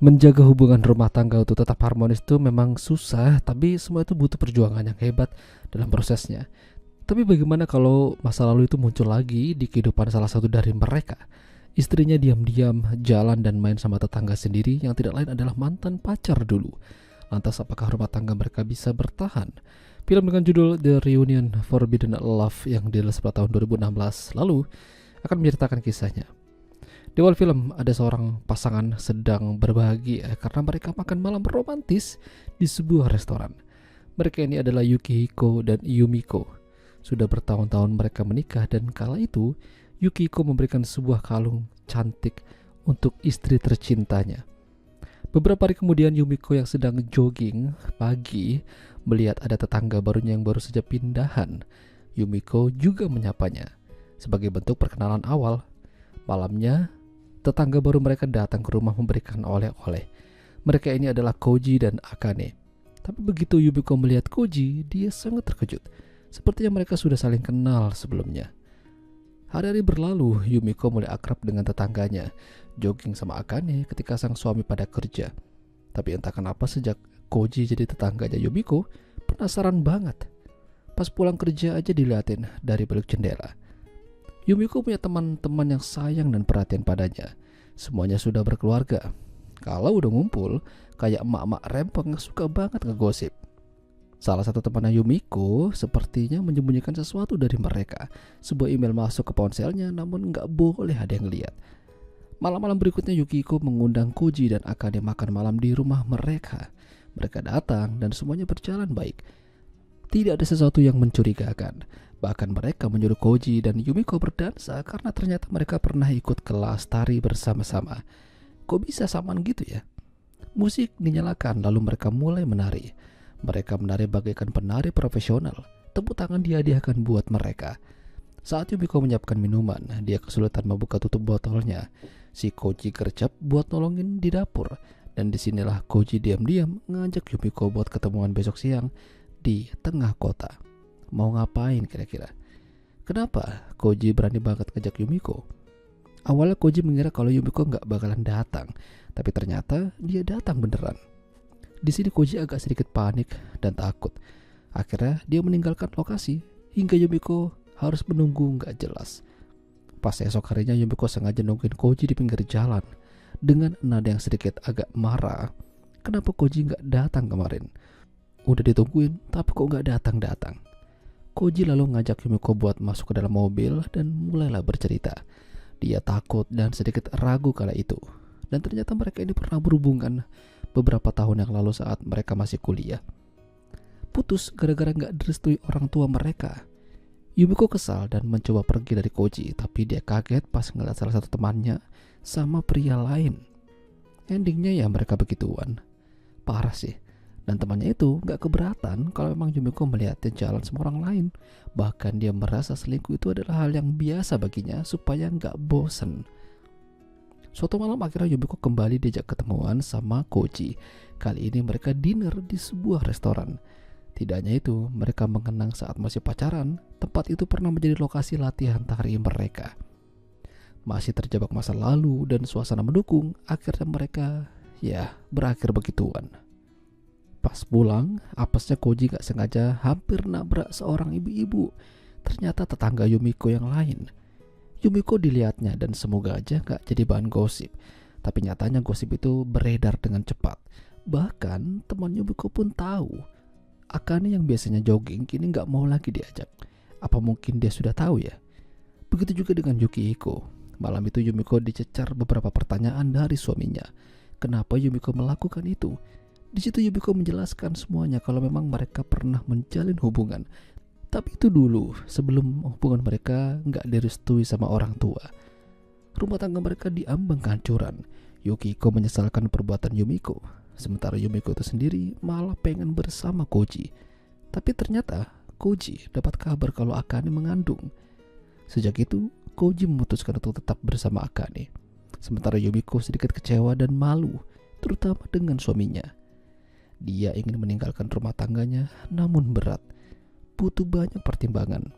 Menjaga hubungan rumah tangga untuk tetap harmonis itu memang susah, tapi semua itu butuh perjuangan yang hebat dalam prosesnya. Tapi bagaimana kalau masa lalu itu muncul lagi di kehidupan salah satu dari mereka? Istrinya diam-diam jalan dan main sama tetangga sendiri yang tidak lain adalah mantan pacar dulu. Lantas apakah rumah tangga mereka bisa bertahan? Film dengan judul The Reunion Forbidden Love yang dirilis pada tahun 2016 lalu akan menceritakan kisahnya. Di awal film ada seorang pasangan sedang berbahagia karena mereka makan malam romantis di sebuah restoran. Mereka ini adalah Yukihiko dan Yumiko. Sudah bertahun-tahun mereka menikah dan kala itu Yukihiko memberikan sebuah kalung cantik untuk istri tercintanya. Beberapa hari kemudian Yumiko yang sedang jogging pagi melihat ada tetangga barunya yang baru saja pindahan. Yumiko juga menyapanya. Sebagai bentuk perkenalan awal, malamnya tetangga baru mereka datang ke rumah memberikan oleh-oleh. Mereka ini adalah Koji dan Akane. Tapi begitu Yumiko melihat Koji, dia sangat terkejut. Sepertinya mereka sudah saling kenal sebelumnya. Hari-hari berlalu, Yumiko mulai akrab dengan tetangganya, jogging sama Akane ketika sang suami pada kerja. Tapi entah kenapa sejak Koji jadi tetangganya Yumiko, penasaran banget. Pas pulang kerja aja diliatin dari balik jendela. Yumiko punya teman-teman yang sayang dan perhatian padanya. Semuanya sudah berkeluarga. Kalau udah ngumpul, kayak emak-emak rempong suka banget ngegosip. Salah satu temannya Yumiko sepertinya menyembunyikan sesuatu dari mereka. Sebuah email masuk ke ponselnya namun gak boleh ada yang lihat. Malam-malam berikutnya Yukiko mengundang Koji dan Akane makan malam di rumah mereka. Mereka datang dan semuanya berjalan baik. Tidak ada sesuatu yang mencurigakan. Bahkan mereka menyuruh Koji dan Yumiko berdansa karena ternyata mereka pernah ikut kelas tari bersama-sama. Kok bisa samaan gitu ya? Musik dinyalakan lalu mereka mulai menari. Mereka menari bagaikan penari profesional. Tepuk tangan dihadiahkan buat mereka. Saat Yumiko menyiapkan minuman, dia kesulitan membuka tutup botolnya. Si Koji gercep buat nolongin di dapur. Dan disinilah Koji diam-diam ngajak Yumiko buat ketemuan besok siang di tengah kota. Mau ngapain kira-kira? Kenapa Koji berani banget ngajak Yumiko? Awalnya Koji mengira kalau Yumiko gak bakalan datang, tapi ternyata dia datang beneran. Di sini Koji agak sedikit panik dan takut. Akhirnya dia meninggalkan lokasi hingga Yumiko harus menunggu gak jelas. Pas esok harinya Yumiko sengaja nungguin Koji di pinggir jalan dengan nada yang sedikit agak marah. Kenapa Koji gak datang kemarin? Udah ditungguin tapi kok gak datang-datang. Koji lalu ngajak Yumiko buat masuk ke dalam mobil dan mulailah bercerita. Dia takut dan sedikit ragu kala itu. Dan ternyata mereka ini pernah berhubungan beberapa tahun yang lalu saat mereka masih kuliah. Putus gara-gara gak direstui orang tua mereka. Yumiko kesal dan mencoba pergi dari Koji, tapi dia kaget pas ngeliat salah satu temannya sama pria lain. Endingnya ya mereka begituan. Parah sih. Dan temannya itu gak keberatan kalau memang Yumiko melihatnya jalan sama orang lain. Bahkan dia merasa selingkuh itu adalah hal yang biasa baginya supaya gak bosen. Suatu malam akhirnya Yumiko kembali diajak ketemuan sama Koji. Kali ini mereka dinner di sebuah restoran. Tidak hanya itu, mereka mengenang saat masih pacaran. Tempat itu pernah menjadi lokasi latihan tari mereka. Masih terjebak masa lalu dan suasana mendukung, akhirnya mereka berakhir begituan. Pas pulang, apesnya Koji gak sengaja hampir nabrak seorang ibu-ibu. Ternyata tetangga Yumiko yang lain. Yumiko dilihatnya dan semoga aja gak jadi bahan gosip. Tapi nyatanya gosip itu beredar dengan cepat. Bahkan teman Yumiko pun tahu. Akane yang biasanya jogging kini gak mau lagi diajak. Apa mungkin dia sudah tahu ya? Begitu juga dengan Yukihiko. Malam itu Yumiko dicecar beberapa pertanyaan dari suaminya. Kenapa Yumiko melakukan itu? Di situ Yumiko menjelaskan semuanya kalau memang mereka pernah menjalin hubungan. Tapi itu dulu, sebelum hubungan mereka nggak direstui sama orang tua. Rumah tangga mereka diambang kehancuran. Yukihiko menyesalkan perbuatan Yumiko. Sementara Yumiko itu sendiri malah pengen bersama Koji. Tapi ternyata Koji dapat kabar kalau Akane mengandung. Sejak itu, Koji memutuskan untuk tetap bersama Akane. Sementara Yumiko sedikit kecewa dan malu, terutama dengan suaminya. Dia ingin meninggalkan rumah tangganya, namun berat. Butuh banyak pertimbangan.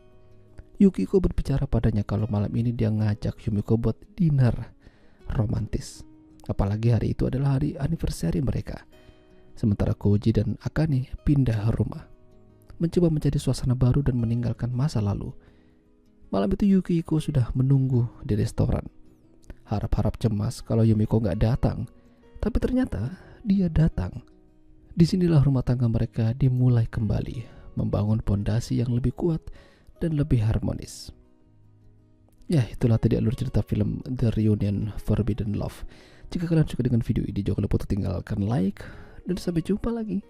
Yukihiko berbicara padanya kalau malam ini dia ngajak Yumiko buat dinner romantis. Apalagi hari itu adalah hari anniversary mereka. Sementara Koji dan Akane pindah rumah, mencoba mencari suasana baru dan meninggalkan masa lalu. Malam itu Yukiko sudah menunggu di restoran. Harap-harap cemas kalau Yumiko gak datang. Tapi ternyata dia datang. Disinilah rumah tangga mereka dimulai kembali, membangun pondasi yang lebih kuat dan lebih harmonis. Ya, itulah tadi alur cerita film The Reunion Forbidden Love. Jika kalian suka dengan video ini, jangan lupa untuk tinggalkan like, dan sampai jumpa lagi.